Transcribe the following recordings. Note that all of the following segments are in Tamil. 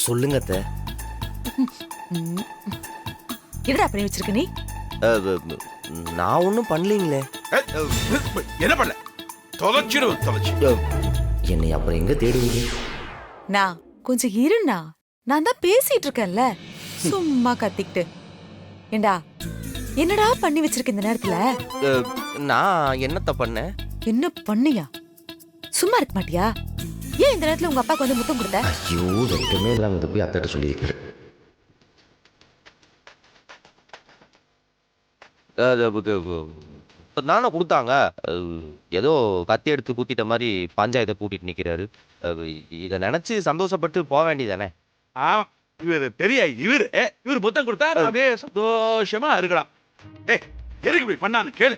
சொல்லுங்க அத்தை. ம். என்னடா பண்ணி வச்சிருக்க நீ? நான் ஒன்றும் பண்ணலீங்களே. என்ன பண்ணல? தொலைச்சு என்னை அப்புறம் எங்க தேடுவீங்க? நான் கொஞ்சம் இருண்ணா. நான் தான் பேசிட்டு இருக்கேன்ல, சும்மா கத்திக்கிட்டு. ஏண்டா என்னடா பண்ணி வச்சிருக்க இந்த நேரத்துல? நான் என்னத்த பண்ணேன்? என்ன பண்ணியா? சும்மா இருக்க மாட்டியா? ஏன் இந்த நேரத்துல உங்க அப்பாக்கு வந்து முத்தம் கொடுத்த? ஐயோ, வெட்டமே இல்லாம இதை போய் அத்தைட்ட சொல்லியிருக்கிறேன். நானும் கொடுத்தாங்க. ஏதோ கத்தி எடுத்து கூட்டிட்ட மாதிரி பஞ்சாயத்தை கூட்டிட்டு நிக்கிறாரு. இதை நினைச்சு சந்தோஷப்பட்டு போக வேண்டியதானே? இவரு புத்தம் கொடுத்தா அப்படியே சந்தோஷமா இருக்கலாம். எதுக்கு இப்படி பண்ணான்னு கேளு.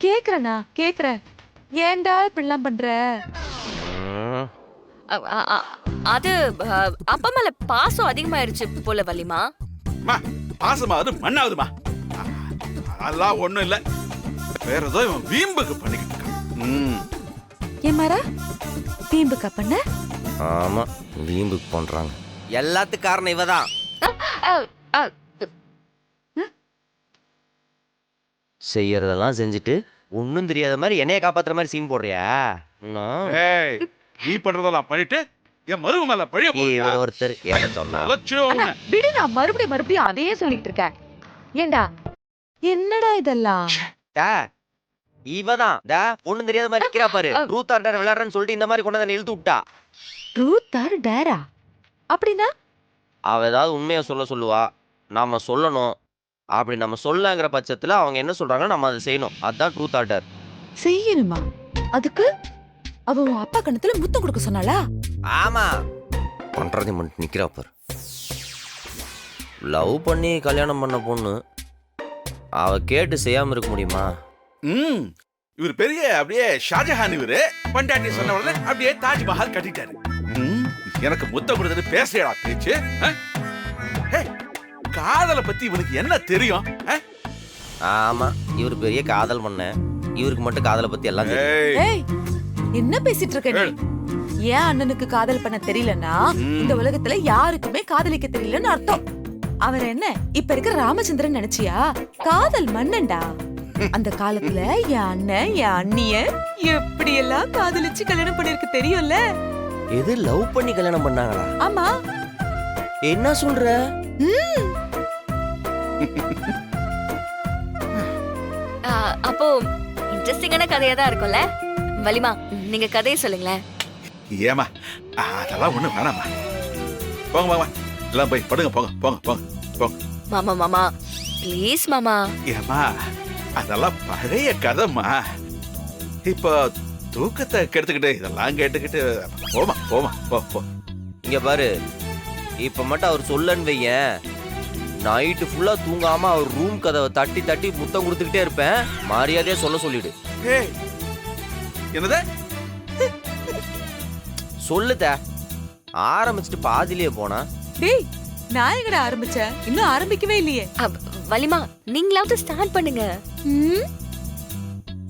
கேக்குறேண்ணா, கேக்குறேன். ஏன்டா இப்படிலாம் பண்ற? அது அப்பா மேல பாசம் அதிகமாயிருச்சு போல வள்ளிமா. பாசமாவது மண்ணாவதுமா? அதெல்லாம் ஒண்ணும் இல்ல. வேற ஏதோ இவன் வீம்புக்கு பண்ணிக்கிட்டு இருக்கான். ஏன் மாறா வீம்புக்கா பண்ண? ஆமா, வீம்புக்கு பண்றாங்க. எல்லாத்துக்கும் காரணம் இவதான். செய்யறதெல்லாம் செஞ்சுட்டு ஒன்னும் தெரியாத மாதிரி என்னைய காப்பாத்துற மாதிரி சீன் போடுறியா? நீ பண்றதெல்லாம் பண்ணிட்டு என் மரும மேல பழிய ஒருத்தர் விடு, நான் மறுபடியும் அதையே சொல்லிட்டு இருக்கேன். ஏண்டா என்னடா இதெல்லாம்? இவதான் ஒண்ணும் தெரியாத மாதிரி நிக்கிறா பாரு. ட்ரூத் ஆர் டேர் விளையாடுறேன்னு சொல்லிட்டு இந்த மாதிரி கொண்டு வந்து இழுத்து விட்டா. ட்ரூத் ஆர் டேரா? அப்படின்னா அவ ஏதாவது உண்மையை சொல்லுவா, நாம சொல்லணும். அப்படி நம்ம சொல்லங்கிற பட்சத்துல அவங்க என்ன சொல்றாங்க நம்ம அதை செய்யணும். அதுதான் ட்ரூத் ஆர் டேர். செய்யணுமா? அதுக்கு அவ உன் அப்பா கணத்துல முத்தம் கொடுக்க சொன்னாளா? ஆமா, பண்றதை மட்டும் நிக்கிறா பாரு. லவ் பண்ணி கல்யாணம் பண்ண பொண்ணு அவ கேட்டு செய்யாம இருக்க முடியுமா? இவர் பெரிய அப்படியே ஷாஜஹான். இவரு பண்டாட்டி சொன்ன உடனே அப்படியே தாஜ்மஹால் கட்டிட்டாரு. எனக்கு முத்தம் கொடுத்தது பேசுறா பேச்சு. காதலை பத்தி இவனுக்கு என்ன தெரியும்? ஆமா, இவரு பெரிய காதல் பண்ண. இவருக்கு மட்டும் காதலை பத்தி எல்லாம் தெரியும். ஏய், என்ன பேசிட்டு இருக்க நீ? ஏன் அண்ணனுக்கு காதல் பண்ண தெரியலன்னா இந்த உலகத்துல யாருக்குமே காதலிக்க தெரியலன்னு அர்த்தம். அவர் என்ன இப்ப இருக்கிற ராமச்சந்திரன் நினைச்சியா? காதல் மன்னன்டா. அந்த காலத்துல என் அண்ணன் என் அண்ணிய எப்படி எல்லாம் காதலிச்சு கல்யாணம் பண்ணிருக்கு தெரியும்ல? எது லவ் பண்ணி கல்யாணம் பண்ணாங்களா? ஆமா. என்ன சொல்ற? அப்போ இன்ட்ரெஸ்டிங்கான கதையா தான் இருக்கும்ல வள்ளிமா. நீங்க கதையை சொல்லுங்களேன். ஏமா அதெல்லாம் ஒண்ணு வேணாமா. போங்க மாமா, எல்லாம் போய் படுங்க. போங்க போங்க போங்க போங்க. மாமா மாமா ப்ளீஸ் மாமா. ஏமா அதெல்லாம் பழைய கதைமா. இப்போ தூக்கத்தை கெடுத்துக்கிட்டு இதெல்லாம் கேட்டுக்கிட்டு போமா போமா போ போ. இங்க பாரு, இப்ப மட்டும் அவர் சொல்லன்னு வையேன், நைட்டு ஃபுல்லா தூங்காம அவர் ரூம் கதவை தட்டி தட்டி முத்தம் கொடுத்துக்கிட்டே இருப்பேன். மரியாதையா சொல்லிடு. என்னது சொல்லுத? ஆரம்பிச்சுட்டு பாதிலேயே போனா. டேய், நான் எங்கடா ஆரம்பிச்சேன்? இன்னும் ஆரம்பிக்கவே இல்லையே. வள்ளிமா, நீங்களாவது ஸ்டார்ட் பண்ணுங்க.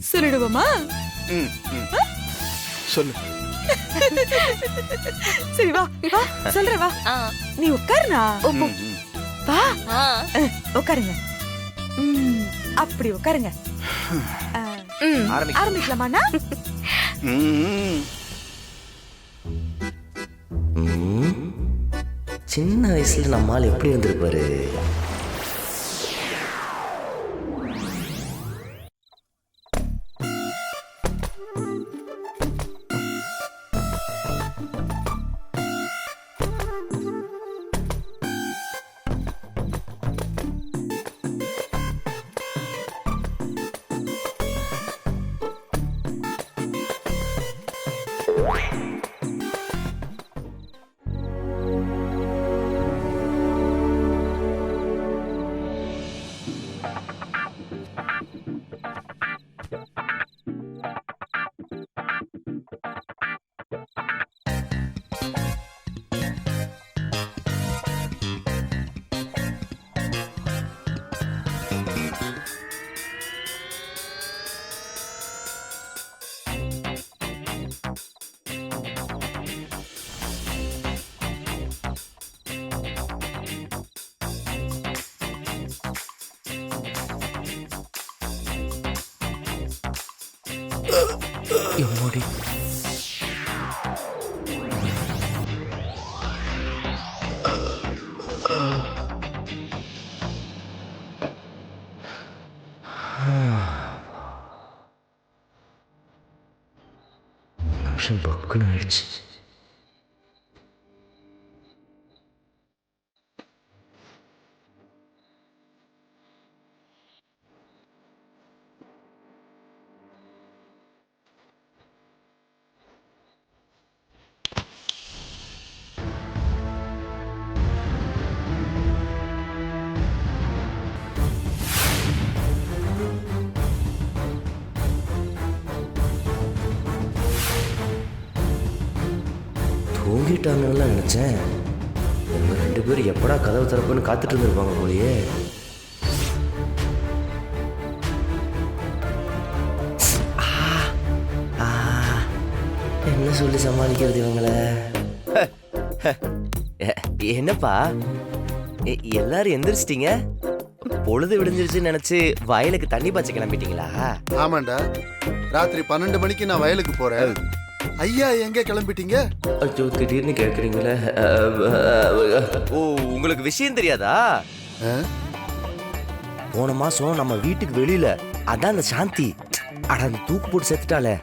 சொல்லிடுவோமா? சொல்லு. சரி வா வா, சொல்ற வா. நீ உட்காருனா. வா உட்காருங்க. அப்படி உட்காருங்க. ஆரம்பிக்கலாமாண்ணா? சின்ன வயசுல நம்மால் எப்படி இருந்திருப்பாரு? எம்மாடி. நிமிஷம் பக்குன்னு ஆயிடுச்சு. தூங்கிட்டாங்கன்னு நினைச்சேன். இவங்க 2 பேரும் எப்படா கதவு திறப்புன்னு காத்துட்டு இருந்திருப்பாங்க போலயே. என்ன சொல்லி சமாளிக்கிறது இவங்கள? என்னப்பா எல்லாரும் எந்திரிச்சிட்டீங்க? பொழுது விடிஞ்சிருச்சுன்னு நினைச்சு வயலுக்கு தண்ணி பாய்ச்ச கிளம்பிட்டீங்களா? ஆமாண்டா, ராத்திரி 12 மணிக்கு நான் வயலுக்கு போறேன். ஐயா எங்க கிளம்பிட்டீங்க? ஐயோ, திடீர்னு கேட்குறீங்களே. ஓ, உங்களுக்கு விஷயம் தெரியாதா? போன மாசம் நம்ம வீட்டுக்கு வெளியில அதான் அந்த சாந்தி அந்த தூக்கு போட்டு செத்துட்டாளே.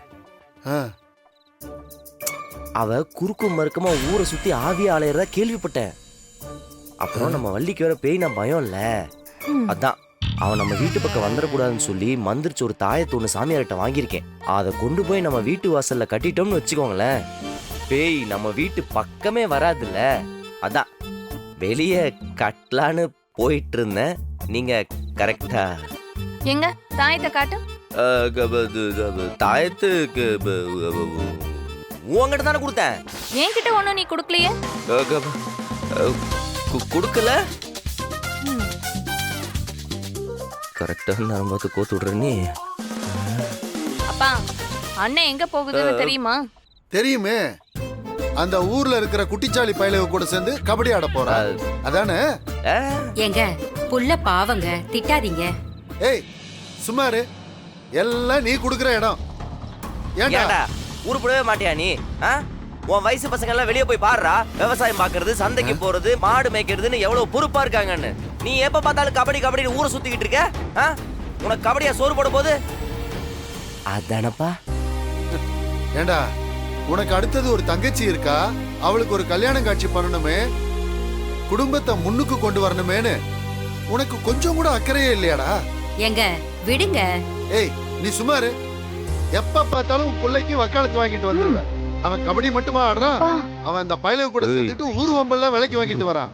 அவ குறுக்கும் மறுக்கமா ஊரை சுத்தி ஆவியா அலையறதா கேள்விப்பட்டேன். அப்புறம் நம்ம வள்ளிக்கு வேற பேய் நான் பயம் இல்ல, அதான் அவன் நம்ம வீட்டு பக்கம் வந்துடக்கூடாதுன்னு சொல்லி மந்திரிச்சு ஒரு தாயத்தை ஒன்று சாமியார்கிட்ட வாங்கியிருக்கேன். அதை கொண்டு போய் நம்ம வீட்டு வாசல்ல கட்டிட்டோம்னு வச்சுக்கோங்களேன், பேய் நம்ம வீட்டு பக்கமே வராதுல்ல. அதான் வெளியே கட்டலான்னு போயிட்டு இருந்தேன். நீங்க கரெக்டா? எங்க தாயத்தை காட்டு. தாயத்துக்கு உங்ககிட்ட தானே கொடுத்தேன். என்கிட்ட ஒண்ணும் நீ கொடுக்கலையே. கொடுக்கல? கரெக்டா நான் பார்த்து கோத்து விடுற நீ. அப்பா, அண்ணன் எங்க போகுதுன்னு தெரியுமா? தெரியுமே, அந்த ஊர்ல இருக்கிற குட்டிச்சாலி பயலுக கூட சேர்ந்து கபடி ஆட போறா. அதானே? ஏங்க புள்ள பாவங்க, திட்டாதீங்க. ஏய் சுமாரு, எல்லாம் நீ குடுக்குற இடம். ஏன்டா உருப்படவே மாட்டியா நீ? உன் வயசு பசங்க எல்லாம் வெளியே போய் பாடுறா. விவசாயம் பாக்குறது, சந்தைக்கு போறது, மாடு மேய்க்கிறதுன்னு எவ்வளவு பொறுப்பா இருக்காங்கன்னு. நீ எப்ப பார்த்தாலும் கபடி கபடி ஊரை சுத்திக்கிட்டு இருக்க. உனக்கு கபடியா சோறு போட போது? அதானப்பா. ஏண்டா, உனக்கு அடுத்தது ஒரு தங்கச்சி இருக்கா, அவளுக்கு ஒரு கல்யாணம் காட்சி பண்ணணுமே, குடும்பத்தை முன்னுக்கு கொண்டு வரணுமேனு உனக்கு கொஞ்சம் கூட அக்கறையே இல்லையாடா? ஏங்க விடுங்க. ஏய் நீ சுமாரு, எப்ப பார்த்தாலும் உன் பிள்ளைக்கு வக்காலத்து வாங்கிட்டு வந்துருவ. அவன் கபடி மட்டுமா ஆடுறான், அவன் அந்த பயலுக கூட சேர்த்துட்டு ஊர் வம்பெல்லாம் விலைக்கு வாங்கிட்டு வரான்.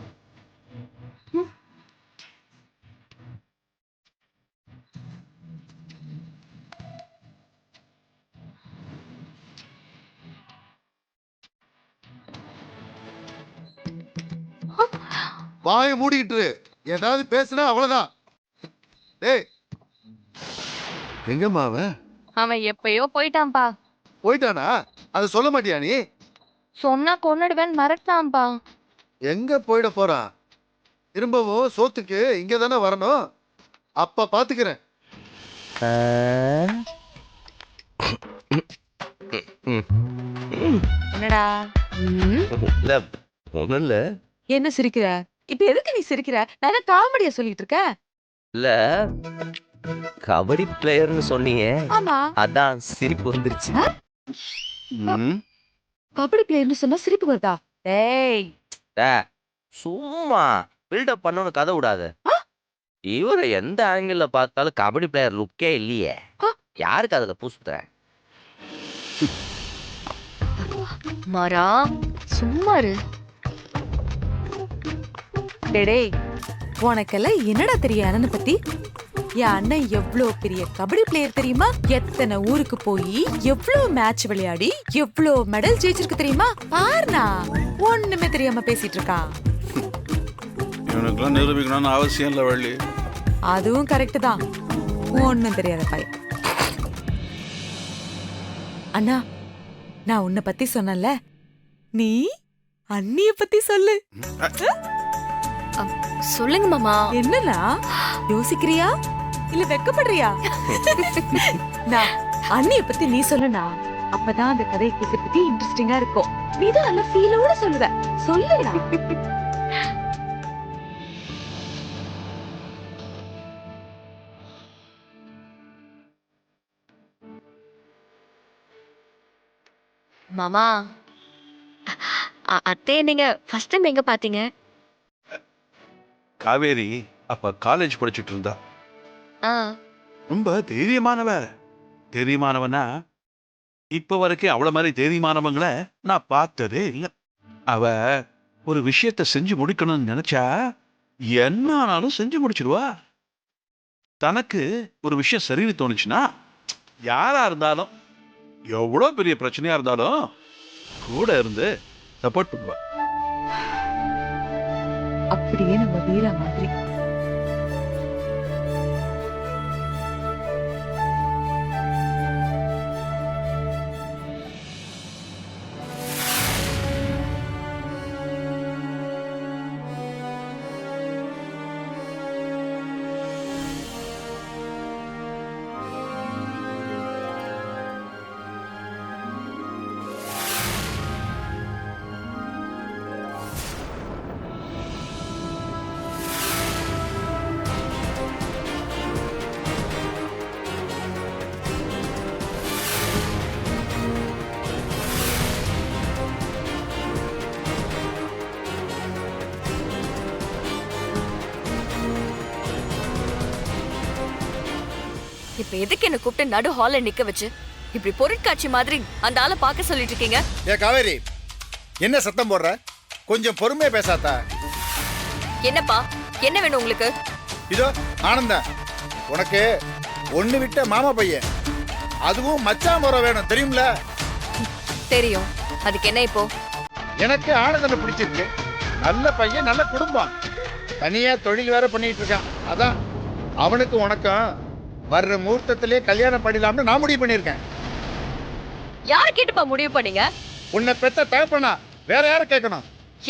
வாயை மூடிக்கிட்டு ஏதாவது பேசுனா அவ்வளவுதான். டேய் எங்கம்மா அவன்? அவன் எப்பயோ போயிட்டான்பா. போயிட்டானா? அதை சொல்ல மாட்டியா நீ? சொன்னா கொன்னுடுவேன் மறட்டான்பா. எங்க போயிட போறான்? திரும்பவும் சோத்துக்கு இங்க தானே வரணும். அப்ப பாத்துக்கிறேன். என்னடா? ஒண்ணும் இல்ல. என்ன சிரிக்கிற? இப்ப எதுக்கு நீ சிரிக்கிற? நான் காமெடியா சொல்லிட்டு இருக்க. இல்ல, கபடி பிளேயர்னு சொன்னீங்க, ஆமா, அதான் சிரிப்பு வந்துருச்சு. கபடி பிளேயர்னு சொன்னா சிரிப்பு வருதா? டேய் சும்மா பில்டப் பண்ணணும், கதை விடாது. இவரை எந்த ஆங்கிள் பார்த்தாலும் கபடி பிளேயர் லுக்கே இல்லையே. யாருக்கு அதுல பூசுற? மரா சும்மா இரு. டேய், உனக்கெல்லாம் என்னடா தெரியும் அண்ணனை பத்தி? என் அண்ணன் எவ்வளவு பெரிய கபடி பிளேயர் தெரியுமா? எத்தனை ஊருக்கு போய் எவ்வளவு மேட்ச் விளையாடி எவ்வளவு மெடல் ஜெயிச்சிருக்கு தெரியுமா? பாருனா, ஒண்ணுமே தெரியாம பேசிட்டு இருக்கான். இவனுக்கெல்லாம் நிரூபிக்கணும்னு அவசியம் இல்லை வள்ளி. அதுவும் கரெக்ட் தான், ஒண்ணும் தெரியாத பையன். அண்ணா, நான் உன்னை பத்தி சொன்னல, நீ அண்ணிய பத்தி சொல்லு. சொல்லுங்க மாமா. என்னன்னா யோசிக்கிறியா இல்ல வெக்கப்படுறியா? நான் அண்ணிய பத்தி நீ சொல்லுனா அப்பதான் அந்த கதையை கேட்கறதுக்கு இன்ட்ரெஸ்டிங்கா இருக்கும். நீதான் நல்ல ஃபீலோட சொல்லுவ. சொல்லுடா. மாமா, அத்தைய நீங்க ஃபர்ஸ்ட் டைம் எங்க பாத்தீங்க? காவேரி அப்ப காலேஜ் படிச்சுட்டு இருந்தா. ஆ, ரொம்ப தைரியமானவனா இப்ப வரைக்கும் அவள மாதிரி தைரியமானவங்களை நான் பார்த்ததே இல்லை. அவ ஒரு விஷயத்த செஞ்சு முடிக்கணும்னு நினைச்சா என்ன ஆனாலும் செஞ்சு முடிச்சிடுவா. தனக்கு ஒரு விஷயம் சரின்னு தோணுச்சுன்னா யாரா இருந்தாலும் எவ்வளோ பெரிய பிரச்சனையா இருந்தாலும் கூட இருந்து சப்போர்ட் பண்ணுவா. அப்படியே நம்ம வீரா மாதிரி. இப்ப எதுக்கு என்ன கூப்பிட்டு நடு ஹால்ல நிக்க வச்சு இப்படி பொருட்காட்சி மாதிரி அந்த ஆளை பார்க்க சொல்லிட்டு இருக்கீங்க? ஏ காவேரி, என்ன சத்தம் போடுற? கொஞ்சம் பொறுமையா பேசாதா? என்னப்பா, என்ன வேணும் உங்களுக்கு? இதோ ஆனந்தம், உனக்கு ஒண்ணு விட்ட மாமா பையன், அதுவும் மச்சான் முறை வேணும் தெரியும்ல? தெரியும். அதுக்கு என்ன இப்போ? எனக்கு ஆனந்தனை பிடிச்சிருக்கு. நல்ல பையன், நல்ல குடும்பம், தனியா தொழில் வேற பண்ணிட்டு இருக்கான். அதான் அவனுக்கு உனக்கும் வர்ற முகூர்த்தத்திலே கல்யாணம் பண்ணிடலாம்னு நான் முடிவு பண்ணியிருக்கேன். யார கேட்டுப்பா முடிவு பண்ணீங்க? உன்னை பெத்த தகப்பனா, வேற யார கேட்கணும்?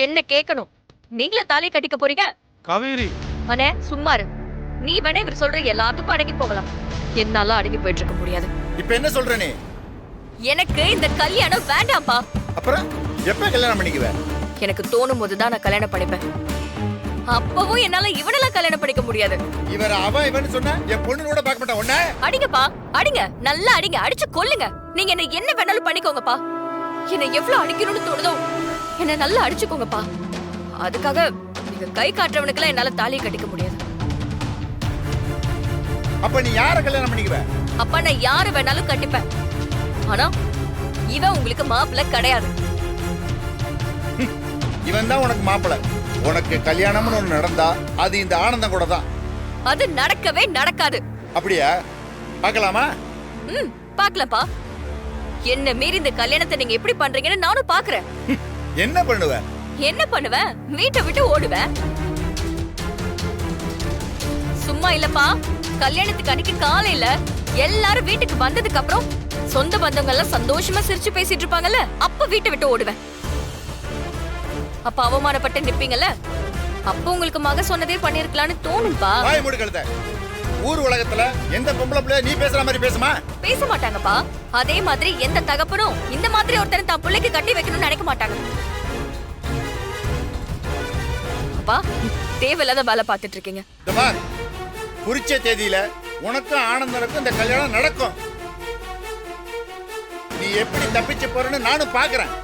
என்ன கேட்கணும்? நீங்களே தாலி கட்டிக்க போறீங்க? காவேரி அண்ணே சும்மா இரு. நீ வேணா இவர் சொல்ற எல்லாத்துக்கும் அடங்கி போகலாம், என்னால அடங்கி போயிட்டு இருக்க முடியாது. இப்ப என்ன சொல்ற நீ? எனக்கு இந்த கல்யாணம் வேண்டாம்ப்பா. அப்புறம் எப்ப கல்யாணம் பண்ணிக்குவ? எனக்கு தோணும் போதுதான் நான் கல்யாணம் பண்ணிப்பேன். அப்பவும் என்னால இவனெல்லாம் கல்யாணம் பண்ணிக்க முடியாது. இவர் அவன் இவன் சொன்னா என் பொண்ணு கூட பார்க்க மாட்டான். உன்ன அடிங்கப்பா, அடிங்க, நல்லா அடிங்க, அடிச்சு கொல்லுங்க. நீங்க என்ன என்ன வேணாலும் பண்ணிக்கோங்கப்பா. என்ன எவ்வளவு அடிக்கணும்னு தோணுதோ என்ன நல்லா அடிச்சுக்கோங்கப்பா. அதுக்காக நீங்க கை காட்டுறவனுக்கெல்லாம் என்னால தாலியை கட்டிக்க முடியாது. அப்ப நீ யார கல்யாணம் பண்ணிக்குவ? அப்பா நான் யாரு வேணாலும் கட்டிப்பேன். ஆனா இவன் உங்களுக்கு மாப்பிள்ளை கிடையாது. இவன் தான் உனக்கு மாப்பிள்ளை. உனக்கு கல்யாணம்னு ஒண்ணு நடந்தா அது இந்த ஆனந்தம் கூட தான். அது நடக்கவே நடக்காது. அப்படியா? பார்க்கலாமா? பாக்கலப்பா. என்ன மீறி இந்த கல்யாணத்தை நீங்க எப்படி பண்றீங்கன்னு நானும் பாக்குறேன். என்ன பண்ணுவ? என்ன பண்ணுவேன்? வீட்டை விட்டு ஓடுவேன். சும்மா இல்லப்பா, கல்யாணத்துக்கு அன்னைக்கு காலையில எல்லாரும் வீட்டுக்கு வந்ததுக்கு அப்புறம் சொந்த பந்தவங்க எல்லாம் சந்தோஷமா சிரிச்சு பேசிட்டு இருப்பாங்கல்ல, அப்ப வீட்டை விட்டு ஓடுவேன். அப்ப அவமானப்பட்டு நிப்பீங்கல்ல, அப்ப உங்களுக்கு மக சொன்னதே பண்ணிருக்கலாம்னு தோணும்பா. வாய் மூடு கழுத. ஊர் உலகத்துல எந்த பொம்பளை பிள்ளை நீ பேசுற மாதிரி பேசுமா? பேச மாட்டாங்கப்பா. அதே மாதிரி எந்த தகப்பனும் இந்த மாதிரி ஒருத்தனை தான் பிள்ளைக்கு கட்டி வைக்கணும்னு நினைக்க மாட்டாங்க. அப்பா தேவையில்லாத வேலை பார்த்துட்டு இருக்கீங்க. இந்த பார், குறிச்ச தேதியில உனக்கும் ஆனந்தனுக்கும் இந்த கல்யாணம் நடக்கும். நீ எப்படி தப்பிச்சு போறன்னு நானும் பாக்குறேன்.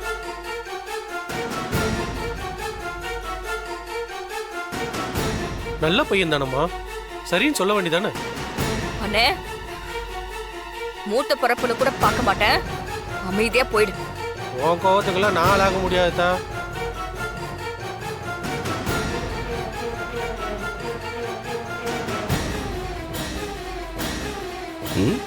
நல்ல பையன் தானம்மா, சரின்னு சொல்ல வேண்டியதானே? அண்ணே, மூத்த பிறப்புன்னு கூட பார்க்க மாட்டேன், அமைதியா போயிடு. உன் கோவத்துக்கெல்லாம் நான் ஆக முடியாதுதா. ம்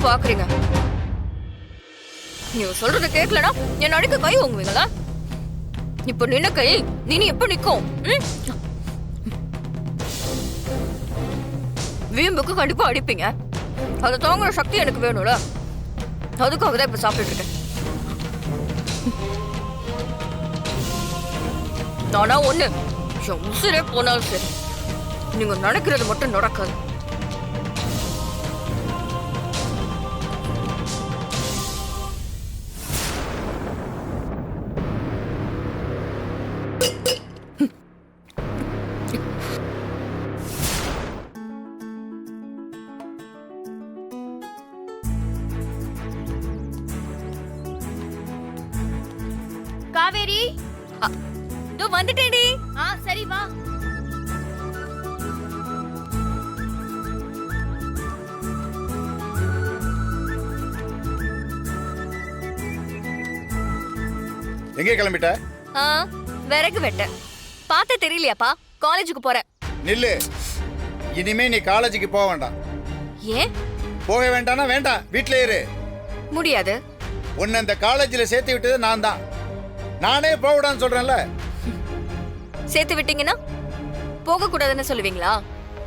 பாக்குறீங்க? நீங்க சொல்றத கேட்கலனா என் அடிக்க கை வாங்குவீங்களா? இப்ப நின்ன கை நீ எப்ப நிக்கும்? வீம்புக்கு கண்டிப்பா அடிப்பீங்க. அதை தாங்குற சக்தி எனக்கு வேணும்ல, அதுக்காக தான் இப்ப சாப்பிட்டு இருக்கேன். நானா ஒண்ணு என் உசுரே போனாலும் சரி, நீங்க நடக்கிறது மட்டும் நடக்காது. காவேரி, இதோ வந்துட்டேடி. சரி வா. எங்கே கிளம்பிட்ட? விறகு வெட்ட. பார்த்த தெரியலையாப்பா? காலேஜுக்கு போறேன். நில்லு. இனிமே நீ காலேஜுக்கு போக வேண்டாம். ஏன் போக வேண்டாம்னா வேண்டாம், வீட்லயே இரு. முடியாது? உன்னை இந்த காலேஜில் சேர்த்து விட்டது நான் தான். நானே போகடான்னு சொல்றேன்ல. சேர்த்து விட்டீங்கன்னா போக கூடாதுன்னு சொல்லுவீங்களா?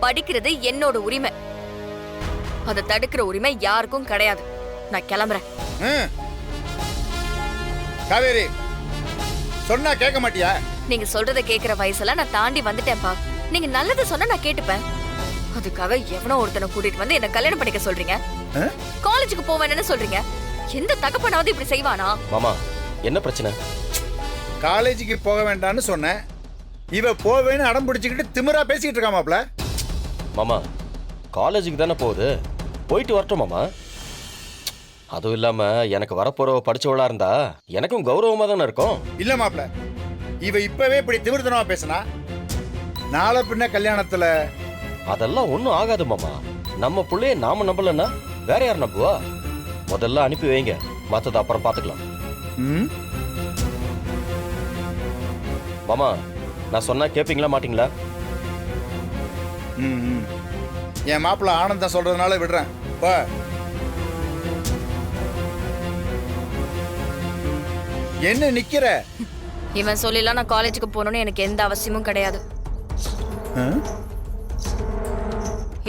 படிக்கிறது என்னோட உரிமை, அதை தடுக்கிற உரிமை யாருக்கும் கிடையாது. நான் கிளம்புறேன். காவேரி, சொன்னா கேட்க மாட்டியா? நீங்க சொல்றத கேக்குற வயசுல நான் தாண்டி வந்துட்டேன்ப்பா. நீங்க நல்லது சொன்னா நான் கேட்டுப்பேன். அதுக்காக எவனோ ஒருத்தனை கூட்டிட்டு வந்து என்ன கல்யாணம் பண்ணிக்க சொல்றீங்க. காலேஜுக்கு போவேன்னு சொல்றீங்க. எந்த தகப்பனாவது இப்படி செய்வானா? மாமா, என்ன பிரச்சனை? காலேஜுக்கு போக வேண்டாம்னு சொன்னேன். இவ போவேன்னு அடம் பிடிச்சிக்கிட்டு திமிரா பேசிக்கிட்டு இருக்கா மாப்ள. மாமா, காலேஜுக்கு தானே போகுது, போயிட்டு வரட்டும் மாமா. அதுவும் இல்லாம எனக்கு வரப்போறவ படிச்சவளா இருந்தா எனக்கும் கௌரவமா தானே இருக்கும். இல்ல மாப்ள, இவ இப்பவே இப்படி திமிர்த்தனமா பேசினா நாளை பின்ன கல்யாணத்துல அதெல்லாம் ஒண்ணும் ஆகாது மாமா. நம்ம புள்ளைய நாம நம்பலன்னா வேற யார் நம்புவா? முதல்ல அனுப்பி வைங்க, மத்தத அப்புறம் பாத்துக்கலாம். மாமா, நான் சொன்னா கேப்பீங்களா மாட்டீங்களா? என் மாப்பிள்ள ஆனந்தம் சொல்றதுனால விடுறேன். பா. என்ன நிக்கிற? இவன் சொல்லலாம் நான் காலேஜுக்கு போகணும்னு எனக்கு எந்த அவசியமும் கிடையாது.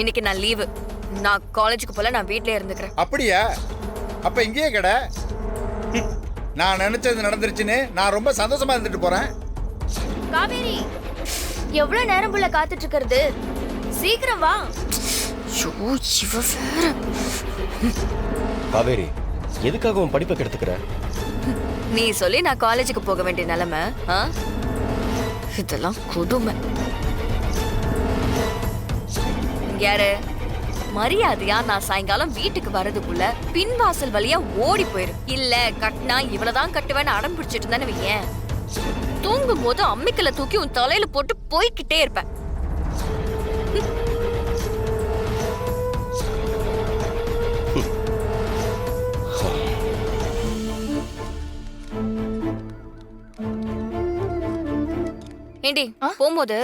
இன்னைக்கு நான் லீவு. நான் காலேஜுக்கு போல, நான் வீட்லயே இருந்துக்கிறேன். அப்படியா? அப்ப இங்கேயே கடை. நான் நினைச்சது நடந்துருச்சுன்னு நான் ரொம்ப சந்தோஷமா இருந்துட்டு போறேன். காவேரி, எவ்வளவு நேரம் புள்ள காத்துட்டு இருக்கிறது? சீக்கிரம் வா. காவேரி, எதுக்காக உன் படிப்பை கெடுத்துக்கிற? நீ சொல்லி நான் காலேஜுக்கு போக வேண்டிய நிலைமை. இதெல்லாம் கொடுமை. யாரு மரியாதையா நான் சாயங்காலம் வீட்டுக்கு வர்றதுக்குள்ள பின்வாசல் வழியா ஓடி போயிரு. இல்ல கட்டினா இவ்வளவுதான் கட்டுவேன்னு அடம் பிடிச்சிட்டு இருந்தானு வையேன், தூங்கும் போது அம்மிக்கல தூக்கி உன் தலையில போட்டு போய்கிட்டே இருப்பேன். ஏண்டி, போகும்போது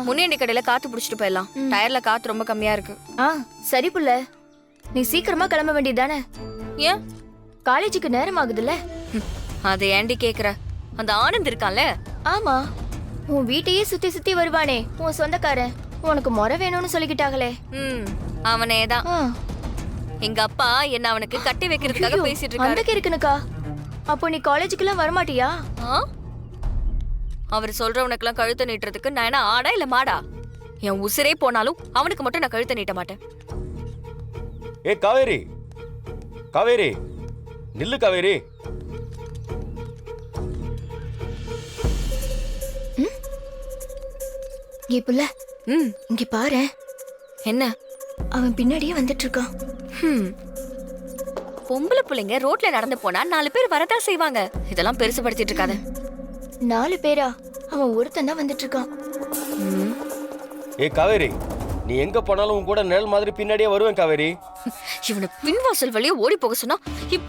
முன்னேண்டி கடையில காத்து புடிச்சிட்டு போயிடலாம். டயர்ல காத்து ரொம்ப கம்மியா இருக்கு. சரி புள்ள, நீ சீக்கிரமா கிளம்ப வேண்டியதானே? ஏன்? காலேஜுக்கு நேரம் ஆகுதுல்ல. அது ஏண்டி கேக்குற? அந்த ஆனந்த் இருக்கான்ல. ஆமா, உன் வீட்டையே சுத்தி சுத்தி வருவானே உன் சொந்தக்காரன், உனக்கு முறை வேணும்னு சொல்லிக்கிட்டாங்களே. அவனேதான். எங்க அப்பா என்ன அவனுக்கு கட்டி வைக்கிறதுக்காக பேசிட்டு இருக்காரு. அந்த இருக்குனுக்கா, அப்போ நீ காலேஜுக்குலாம் வரமாட்டியா? அவர் சொல்றவனுக்கெல்லாம் கழுத்தை நீட்டுறதுக்கு நான் என்ன ஆடா இல்ல மாடா? என் உசிரே போனாலும் அவனுக்கு மட்டும் நான் கழுத்தை நீட்ட மாட்டேன். ஏ காவேரி, காவேரி நில்லு. காவேரி, ஏ புள்ள, இங்க பாரு. என்ன? அவன் பின்னாடியே வந்துட்டு இருக்கான். பொம்பளை பிள்ளைங்க ரோட்ல நடந்து போனா 4 பேர் வரதான் செய்வாங்க. இதெல்லாம் பெருசுபடுத்திட்டு இருக்காத. 4 பேரா? அவன் ஒருத்தன் தான் வந்துட்டு இருக்கான். ஏ காவேரி, நீ எங்க போனாலும் உன் கூட நிழல் மாதிரி பின்னாடியே வருவேன். காவேரி, இவனை பின்வாசல் வழியா ஓடி போக சொன்னா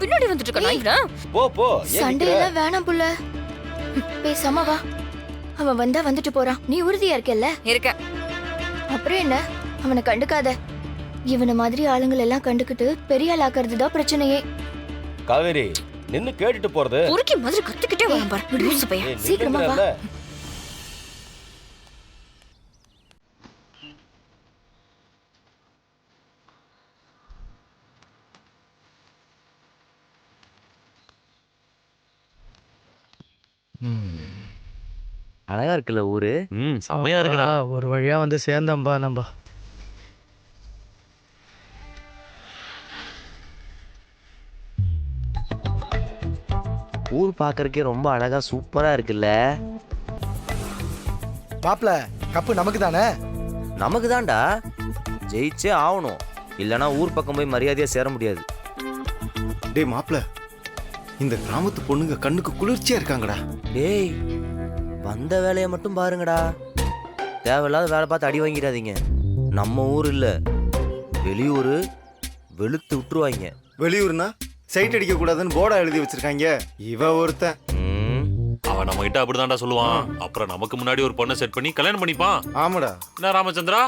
பின்னாடி வந்துட்டு இருக்கான். போ போ. சண்டையெல்லாம் வேணாம் புள்ள, பேசாம வா. அவன் வந்தா வந்துட்டு போறான், நீ உறுதியா இருக்கல்ல? இருக்க. அப்புறம் என்ன, அவனை கண்டுக்காத. இவனை மாதிரி ஆளுங்களை எல்லாம் கண்டுக்கிட்டு பெரிய ஆள் ஆக்குறது தான் பிரச்சனையே. காவேரி நின்னு கேட்டுட்டு போறது. பொறுக்கி மாதிரி கத்துக்கிட்டே வரும் பாரு லூசு பையன். ஏய், சீக்கிரமா வா. நில்லுங்கறல்ல. அழகா இருக்குல்ல ஊரு. செமையா இருக்குடா. ஒரு வழியா வந்து சேர்ந்தோம்பா நம்ம. ஊர் பாக்குறதுக்கே ரொம்ப அழகா சூப்பரா இருக்குல்ல. மாப்ள கப்பு நமக்கு தானே? நமக்கு தான்டா, ஜெயிச்சே ஆகணும். இல்லனா ஊர் பக்கம் போய் மரியாதையா சேர முடியாது. டேய் மாப்ள, இந்த கிராமத்து பொண்ணுங்க கண்ணுக்கு குளிர்ச்சியா இருக்காங்கடா. டேய் வந்த வேலையை மட்டும் பாருங்கடா. தேவையில்லாத வேலை பார்த்து அடி வாங்கிடாதீங்க. நம்ம ஊர் இல்ல, வெளியூர், வெளுத்து விட்டுருவாங்க. வெளியூர்னா சைட் அடிக்க கூடாதுன்னு போர்டா எழுதி வச்சிருக்காங்க. இவ ஒருத்தன். அவன் நம்ம கிட்ட அப்படிதான்டா சொல்லுவான். அப்புறம் நமக்கு முன்னாடி ஒரு பொண்ணை செட் பண்ணி கல்யாணம் பண்ணிப்பான். ஆமாடா. என்ன ராமச்சந்திரா?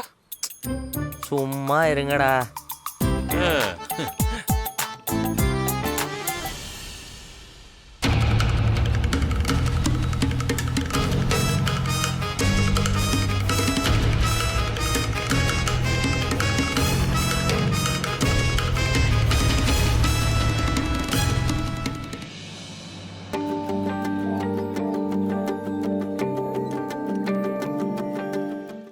சும்மா இருங்கடா.